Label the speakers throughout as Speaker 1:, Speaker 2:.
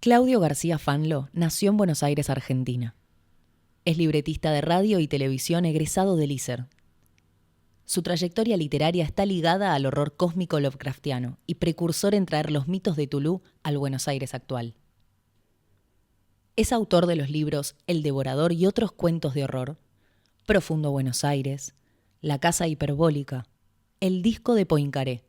Speaker 1: Claudio García Fanlo nació en Buenos Aires, Argentina. Es libretista de radio y televisión egresado del ISER. Su trayectoria literaria está ligada al horror cósmico lovecraftiano y precursor en traer los mitos de Tulú al Buenos Aires actual. Es autor de los libros El Devorador y otros cuentos de horror, Profundo Buenos Aires, La Casa Hiperbólica, El Disco de Poincaré,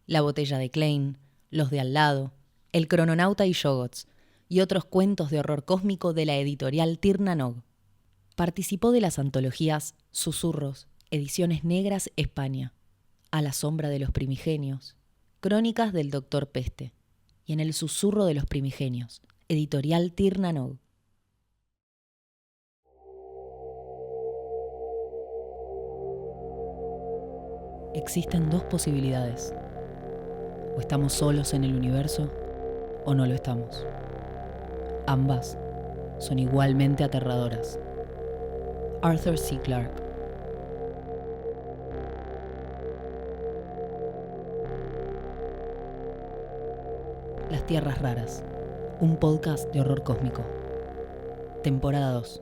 Speaker 1: La Botella de Klein, Los de Al Lado, El Crononauta y Yogots, y otros cuentos de horror cósmico de la editorial Tirna Nog. Participó de las antologías Susurros, Ediciones Negras España, A la Sombra de los Primigenios, Crónicas del Doctor Peste, y en El Susurro de los Primigenios, editorial Tirna Nog. Existen dos posibilidades. O estamos solos en el universo, o no lo estamos. Ambas son igualmente aterradoras. Arthur C. Clarke. Las Tierras Raras, un podcast de horror cósmico. Temporada 2.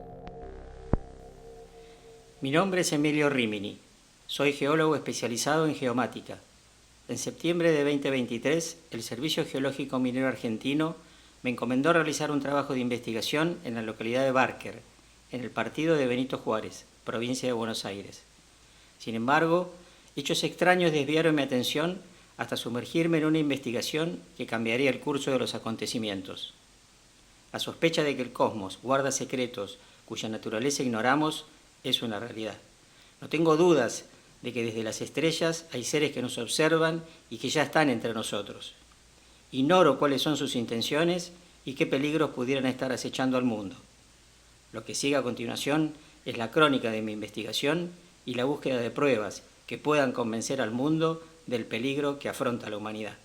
Speaker 2: Mi nombre es Emilio Rimini. Soy geólogo especializado en geomática. En septiembre de 2023, el Servicio Geológico Minero Argentino me encomendó realizar un trabajo de investigación en la localidad de Barker, en el partido de Benito Juárez, provincia de Buenos Aires. Sin embargo, hechos extraños desviaron mi atención hasta sumergirme en una investigación que cambiaría el curso de los acontecimientos. La sospecha de que el cosmos guarda secretos cuya naturaleza ignoramos es una realidad. No tengo dudas de que desde las estrellas hay seres que nos observan y que ya están entre nosotros. Ignoro cuáles son sus intenciones y qué peligros pudieran estar acechando al mundo. Lo que sigue a continuación es la crónica de mi investigación y la búsqueda de pruebas que puedan convencer al mundo del peligro que afronta la humanidad.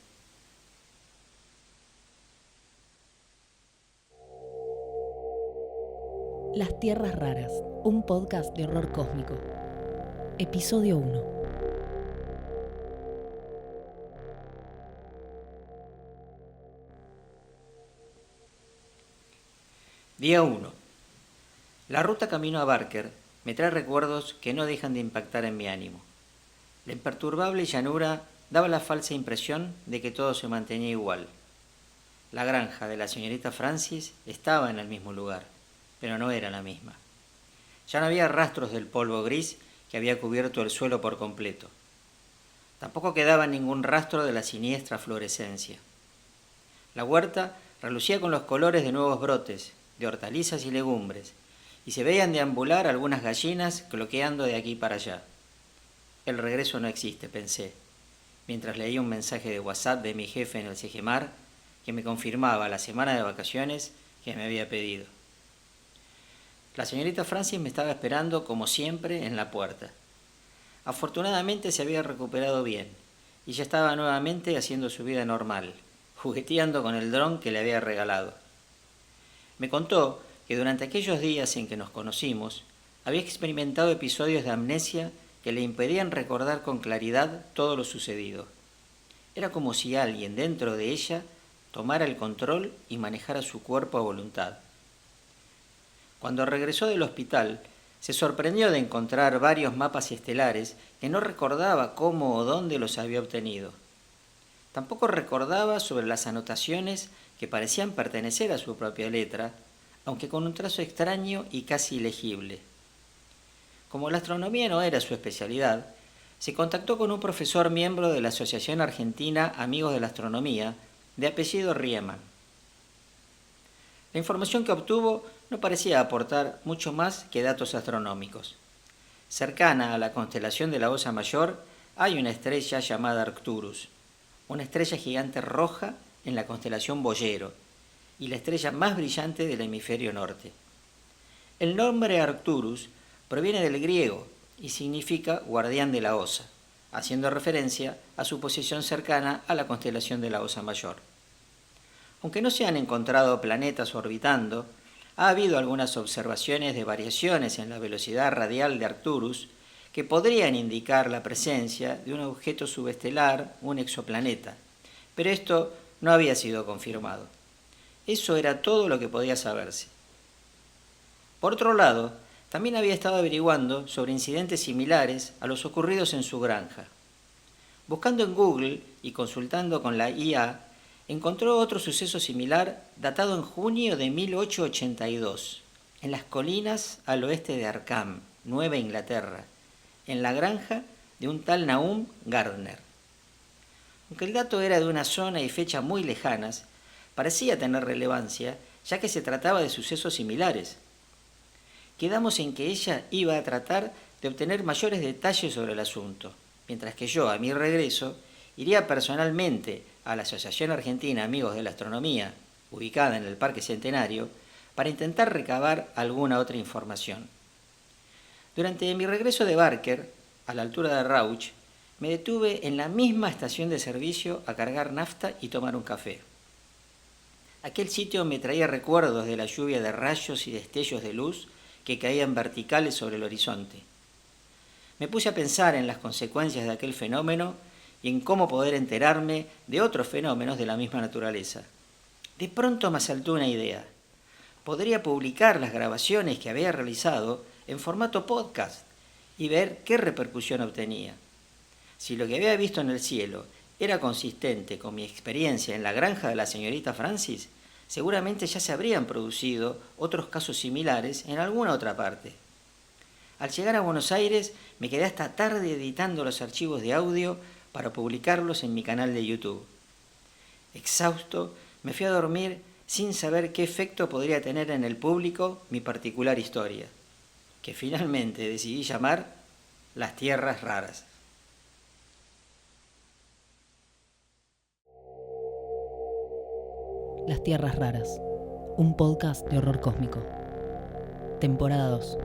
Speaker 1: Las Tierras Raras, un podcast de horror cósmico. Episodio 1.
Speaker 2: Día 1. La ruta camino a Barker me trae recuerdos que no dejan de impactar en mi ánimo. La imperturbable llanura daba la falsa impresión de que todo se mantenía igual. La granja de la señorita Francis estaba en el mismo lugar, pero no era la misma. Ya no había rastros del polvo gris que había cubierto el suelo por completo. Tampoco quedaba ningún rastro de la siniestra fluorescencia. La huerta relucía con los colores de nuevos brotes, de hortalizas y legumbres, y se veían deambular algunas gallinas cloqueando de aquí para allá. El regreso no existe, pensé, mientras leía un mensaje de WhatsApp de mi jefe en el Sejemar que me confirmaba la semana de vacaciones que me había pedido. La señorita Francis me estaba esperando, como siempre, en la puerta. Afortunadamente se había recuperado bien y ya estaba nuevamente haciendo su vida normal, jugueteando con el dron que le había regalado. Me contó que durante aquellos días en que nos conocimos, había experimentado episodios de amnesia que le impedían recordar con claridad todo lo sucedido. Era como si alguien dentro de ella tomara el control y manejara su cuerpo a voluntad. Cuando regresó del hospital, se sorprendió de encontrar varios mapas estelares que no recordaba cómo o dónde los había obtenido. Tampoco recordaba sobre las anotaciones que parecían pertenecer a su propia letra, aunque con un trazo extraño y casi ilegible. Como la astronomía no era su especialidad, se contactó con un profesor miembro de la Asociación Argentina Amigos de la Astronomía, de apellido Riemann. La información que obtuvo no parecía aportar mucho más que datos astronómicos. Cercana a la constelación de la Osa Mayor hay una estrella llamada Arcturus, una estrella gigante roja en la constelación Boyero, y la estrella más brillante del hemisferio norte. El nombre Arcturus proviene del griego y significa guardián de la Osa, haciendo referencia a su posición cercana a la constelación de la Osa Mayor. Aunque no se han encontrado planetas orbitando, ha habido algunas observaciones de variaciones en la velocidad radial de Arcturus que podrían indicar la presencia de un objeto subestelar, un exoplaneta, pero esto no había sido confirmado. Eso era todo lo que podía saberse. Por otro lado, también había estado averiguando sobre incidentes similares a los ocurridos en su granja. Buscando en Google y consultando con la IA, encontró otro suceso similar datado en junio de 1882, en las colinas al oeste de Arkham, Nueva Inglaterra, en la granja de un tal Nahum Gardner. Aunque el dato era de una zona y fecha muy lejanas, parecía tener relevancia, ya que se trataba de sucesos similares. Quedamos en que ella iba a tratar de obtener mayores detalles sobre el asunto, mientras que yo, a mi regreso, iría personalmente a la Asociación Argentina Amigos de la Astronomía, ubicada en el Parque Centenario, para intentar recabar alguna otra información. Durante mi regreso de Barker, a la altura de Rauch, me detuve en la misma estación de servicio a cargar nafta y tomar un café. Aquel sitio me traía recuerdos de la lluvia de rayos y destellos de luz que caían verticales sobre el horizonte. Me puse a pensar en las consecuencias de aquel fenómeno y en cómo poder enterarme de otros fenómenos de la misma naturaleza. De pronto me asaltó una idea. Podría publicar las grabaciones que había realizado en formato podcast y ver qué repercusión obtenía. Si lo que había visto en el cielo era consistente con mi experiencia en la granja de la señorita Francis, seguramente ya se habrían producido otros casos similares en alguna otra parte. Al llegar a Buenos Aires me quedé hasta tarde editando los archivos de audio para publicarlos en mi canal de YouTube. Exhausto, me fui a dormir sin saber qué efecto podría tener en el público mi particular historia, que finalmente decidí llamar Las Tierras Raras.
Speaker 1: Las Tierras Raras, un podcast de horror cósmico. Temporada 2.